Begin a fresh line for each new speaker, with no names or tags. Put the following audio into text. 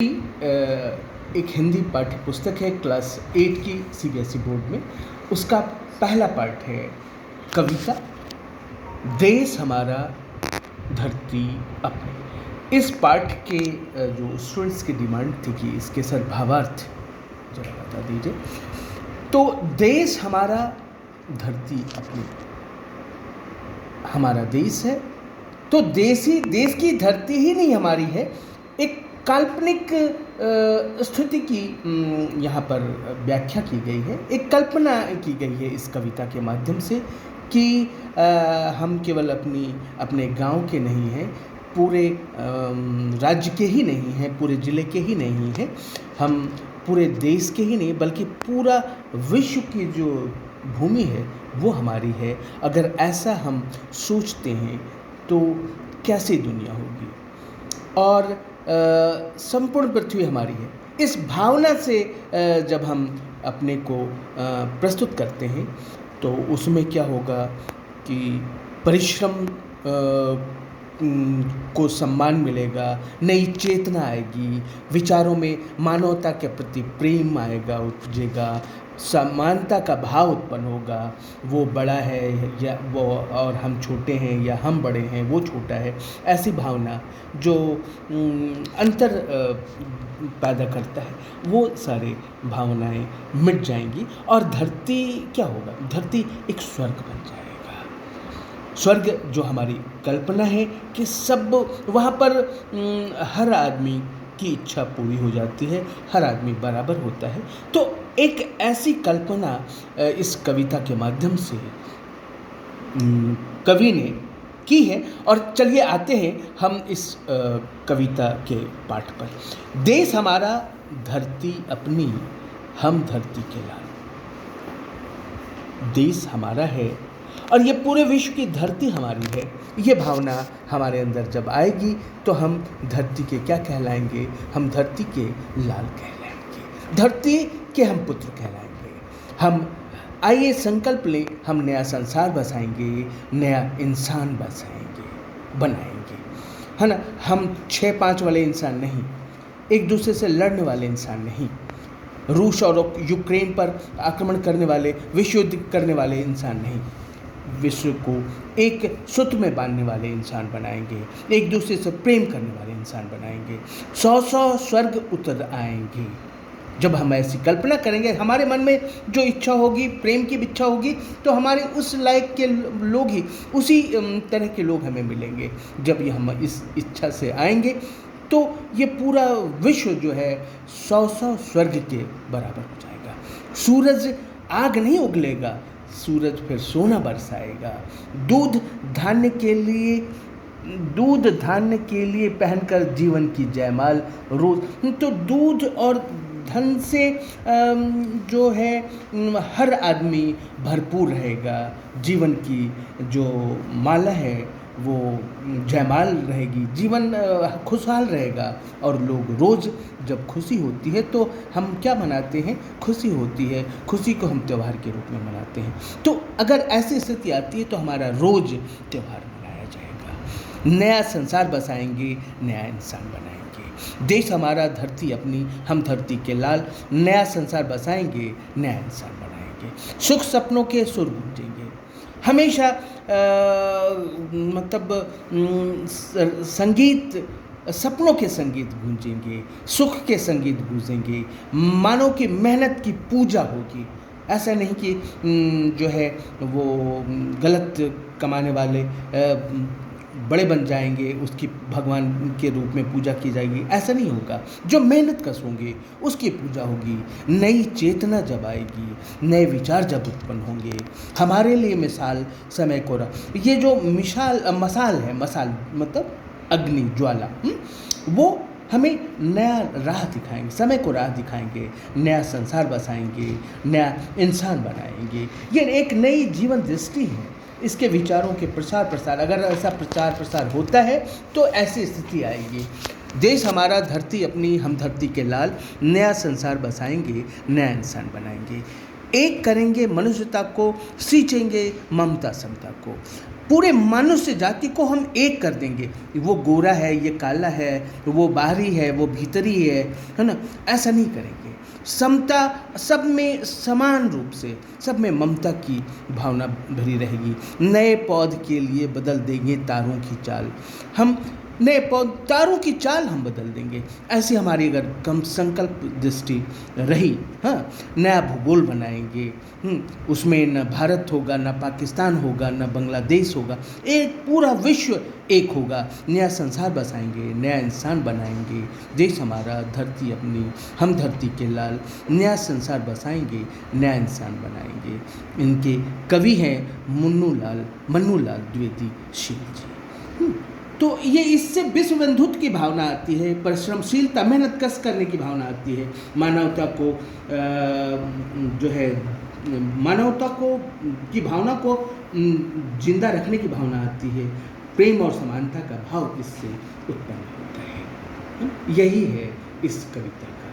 एक हिंदी पाठ्य पुस्तक है क्लास 8 की सीबीएसई बोर्ड में। उसका पहला पार्ट है कविता देश हमारा धरती अपनी। इस पाठ के जो स्टूडेंट्स की डिमांड थी कि इसके सर भावार्थ जरा बता दीजिए। तो देश हमारा धरती अपनी, हमारा देश है तो देश की धरती ही नहीं हमारी है। एक काल्पनिक स्थिति की यहाँ पर व्याख्या की गई है, एक कल्पना की गई है इस कविता के माध्यम से कि हम केवल अपने गांव के नहीं हैं, पूरे राज्य के ही नहीं हैं, पूरे ज़िले के ही नहीं हैं, हम पूरे देश के ही नहीं बल्कि पूरा विश्व की जो भूमि है वो हमारी है। अगर ऐसा हम सोचते हैं तो कैसी दुनिया होगी और संपूर्ण पृथ्वी हमारी है। इस भावना से जब हम अपने को प्रस्तुत करते हैं तो उसमें क्या होगा कि परिश्रम को सम्मान मिलेगा, नई चेतना आएगी, विचारों में मानवता के प्रति प्रेम आएगा, उपजेगा, समानता का भाव उत्पन्न होगा। वो बड़ा है या वो और हम छोटे हैं या हम बड़े हैं वो छोटा है, ऐसी भावना जो अंतर पैदा करता है, वो सारी भावनाएं मिट जाएंगी और धरती क्या होगा, धरती एक स्वर्ग बन जाएगा। स्वर्ग जो हमारी कल्पना है कि सब वहाँ पर हर आदमी की इच्छा पूरी हो जाती है, हर आदमी बराबर होता है। तो एक ऐसी कल्पना इस कविता के माध्यम से कवि ने की है। और चलिए आते हैं हम इस कविता के पाठ पर। देश हमारा धरती अपनी, हम धरती के लाल। देश हमारा है और ये पूरे विश्व की धरती हमारी है। ये भावना हमारे अंदर जब आएगी तो हम धरती के क्या कहलाएंगे, हम धरती के लाल कहलाएंगे, धरती के हम पुत्र कहलाएंगे। हम आइए संकल्प लें, हम नया संसार बसाएंगे, नया इंसान बनाएंगे, है ना। हम 6-5 वाले इंसान नहीं, एक दूसरे से लड़ने वाले इंसान नहीं, रूस और यूक्रेन पर आक्रमण करने वाले, विश्व युद्ध करने वाले इंसान नहीं, विश्व को एक सूत्र में बांधने वाले इंसान बनाएंगे, एक दूसरे से प्रेम करने वाले इंसान बनाएंगे। 100 स्वर्ग उतर आएंगे। जब हम ऐसी कल्पना करेंगे, हमारे मन में जो इच्छा होगी, प्रेम की इच्छा होगी, तो हमारे उस लायक के लोग ही, उसी तरह के लोग हमें मिलेंगे। जब ये हम इस इच्छा से आएंगे तो ये पूरा विश्व जो है 100 स्वर्ग के बराबर हो जाएगा। सूरज आग नहीं उगलेगा, सूरज फिर सोना बरसाएगा। दूध धान्य के लिए पहनकर जीवन की जयमाल रोज। तो दूध और धन से जो है हर आदमी भरपूर रहेगा, जीवन की जो माला है वो जयमाल रहेगी, जीवन खुशहाल रहेगा। और लोग रोज़ जब खुशी होती है तो हम क्या मनाते हैं, खुशी होती है, खुशी को हम त्यौहार के रूप में मनाते हैं। तो अगर ऐसी स्थिति आती है तो हमारा रोज़ त्यौहार मनाया जाएगा। नया संसार बसाएंगे, नया इंसान बनाएंगे। देश हमारा धरती अपनी, हम धरती के लाल। नया संसार बसाएंगे, नया इंसान बनाएंगे। सुख सपनों के सुर गूंजेंगे हमेशा। संगीत, सपनों के संगीत गूंजेंगे, सुख के संगीत गूंजेंगे, मानव की मेहनत की पूजा होगी। ऐसा नहीं कि जो है वो गलत कमाने वाले बड़े बन जाएंगे, उसकी भगवान के रूप में पूजा की जाएगी, ऐसा नहीं होगा। जो मेहनत कश होंगे उसकी पूजा होगी। नई चेतना जब आएगी, नए विचार जब उत्पन्न होंगे, हमारे लिए मिसाल समय को ये जो मसाल है, मसाल मतलब अग्नि ज्वाला, वो हमें नया राह दिखाएंगे, समय को राह दिखाएंगे, नया संसार बसाएंगे, नया इंसान बनाएंगे। ये एक नई जीवन दृष्टि है। इसके विचारों के प्रसार, अगर ऐसा प्रसार होता है तो ऐसी स्थिति आएगी। देश हमारा धरती अपनी, हम धरती के लाल। नया संसार बसाएंगे, नया इंसान बनाएंगे। एक करेंगे मनुष्यता को, सींचेंगे ममता समता को। पूरे मनुष्य जाति को हम एक कर देंगे। वो गोरा है, ये काला है, वो बाहरी है, वो भीतरी है ना, ऐसा नहीं करेंगे। समता, सब में समान रूप से, सब में ममता की भावना भरी रहेगी। नए पौध के लिए बदल देंगे तारों की चाल। हम नए पौध, तारों की चाल हम बदल देंगे। ऐसी हमारी अगर कम संकल्प दृष्टि रही, हाँ, नया भूगोल बनाएंगे। उसमें न भारत होगा, न पाकिस्तान होगा, न बांग्लादेश होगा, एक पूरा विश्व एक होगा। नया संसार बसाएंगे, नया इंसान बनाएंगे। देश हमारा, धरती अपनी, हम धरती के लाल। नया संसार बसाएंगे, नया इंसान बनाएंगे। इनके कवि हैं मन्नू लाल द्विवेदी शील जी। तो ये इससे विश्व बंधुत्व की भावना आती है, परिश्रमशीलता, मेहनत कश करने की भावना आती है। मानवता को जो है, मानवता को की भावना को जिंदा रखने की भावना आती है। प्रेम और समानता का भाव इससे उत्पन्न होता है। यही है इस कविता का